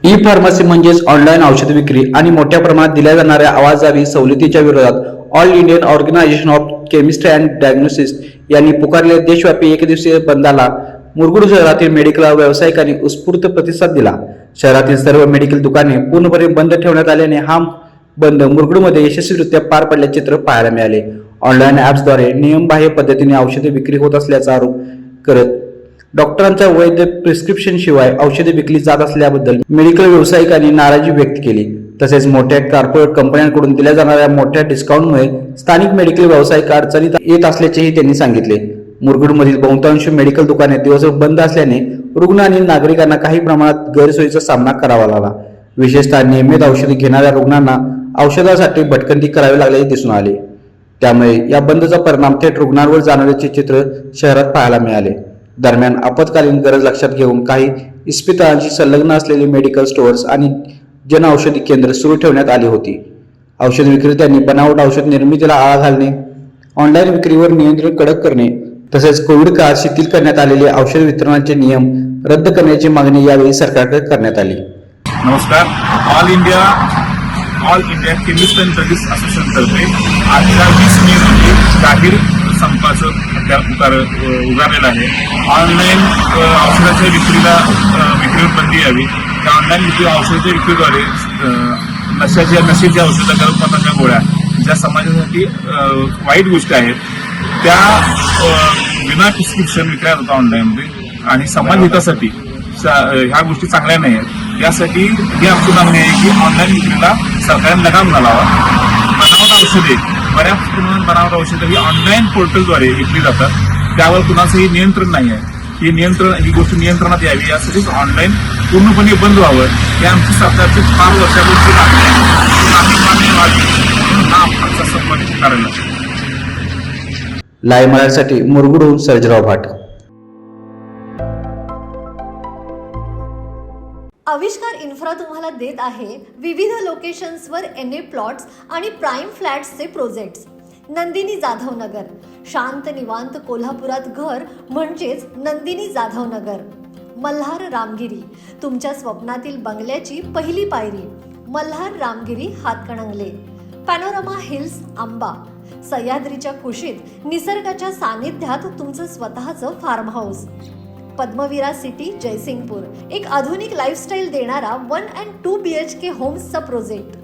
E pharmacy म्हणजेच online औषध विक्री आणि मोठ्या प्रमाणात दिल्या जाणाऱ्या आवाजावी सवलतीच्या विरोधात All Indian Organisation of Chemistry and Diagnosist यांनी पुकारलेल्या देशव्यापी एकदिवसीय बंदला मुरगुड शहरातील मेडिकल व्यावसायिकांनी उत्स्फूर्त प्रतिसाद दिला। शहरातील सर्व मेडिकल दुकाने पूर्णपणे बंद ठेवण्यात आल्याने हा बंद मुरगुडमध्ये यशस्वीरित्या पार पडल्याचे चित्र पाहायला मिळाले। ऑनलाईन ॲप्सद्वारे नियमबाह्य पद्धतीने औषधे विक्री होत असल्याचा आरोप करत डॉक्टरांच्या वैध प्रिस्क्रिप्शन शिवाय औषधे विकली जात असल्याबद्दल मेडिकल व्यावसायिकांनी नाराजी व्यक्त केली। तसेच मोठ्या कॉर्पोरेट कंपन्यांकडून दिल्या जाणाऱ्या मोठ्या डिस्काउंटमुळे स्थानिक मेडिकल व्यावसायिक अडचणीत येत असल्याचेही त्यांनी सांगितले। मुरगुडमधील बहुतांश मेडिकल दुकाने दिवसभर बंद असल्याने रुग्ण आणि नागरिकांना काही प्रमाणात गैरसोयीचा सामना करावा लागला। विशेषतः नियमित औषधे घेणाऱ्या रुग्णांना औषधासाठी भटकंती करावी लागल्याचे दिसून आले। त्यामुळे या बंदचा परिणाम थेट रुग्णांवर जाणवल्याचे चित्र शहरात पाहायला मिळाले। दरम्यान आपत्कालीन गरज लक्षात घेऊन काही इस्पितळांशी संलग्न असलेले मेडिकल स्टोअर्स आणि जनऔषधी केंद्र सुरू ठेवण्यात आली होती। औषध विक्रेत्यांनी बनावट औषध निर्मितीला आळा घालणे, ऑनलाईन विक्रीवर नियंत्रण कडक करणे तसेच कोविड काळात शिथिल करण्यात आलेले औषध वितरणाचे नियम रद्द करण्याची मागणी यावेळी सरकारकडे करण्यात आली। नमस्कार। All India chemist and druggist association तर्फे आजच्या 20 मे रोजी जाहीर संपाचं उगारलेलं आहे। ऑनलाईन औषधाच्या विक्रीवर बंदी यावी। त्या ऑनलाईन औषधाच्या विक्रीद्वारे नशेची औषधं, गर्भपाताच्या गोळ्या ज्या समाजासाठी वाईट गोष्टी आहेत त्या विना प्रिस्क्रिप्शन विकल्या जातात ऑनलाईनमध्ये आणि समाज हितासाठी ह्या गोष्टी चांगल्या नाही आहेत। यासाठी ही आमची मागणी आहे की ऑनलाईन विक्रीला सरकारने लगाम घालावा। बनावट औषधे, बऱ्याच प्रमाणात बनावट औषधे ही ऑनलाईन पोर्टलद्वारे विकली जातात, त्यावर कुणाचंही नियंत्रण नाही आहे। ही गोष्ट नियंत्रणात यावी यासाठी ऑनलाईन पूर्णपणे बंद व्हावं ही आमची सरकारची फार वर्षापूर्वीची मागणी आहे। हा आमचा संपर्क करायला लाईव्ह मराठीसाठी मुरगुडहून सर्जराव भाट। आविष्कार इन्फ्रा तुम्हाला देत आहे विविध लोकेशन्सवर NA प्लॉट्स आणि प्राइम फ्लॅट्सचे प्रोजेक्ट्स। नंदिनी जाधव नगर, शांत निवांत कोल्हापुरात घर म्हणजेच नंदिनी जाधव नगर। मल्हार रामगिरी, तुमच्या स्वप्नातील बंगल्याची पहिली पायरी। मल्हार रामगिरी हातकणंगले। पॅनोरामा हिल्स आंबा, सह्याद्रीच्या कुशीत निसर्गाच्या सानिध्यात तुमचं स्वतःचं farm house. Padmavira city Jaysingpur, एक आधुनिक लाईफस्टाईल देणारा 1 and 2 BHK होम्सचा प्रोजेक्ट।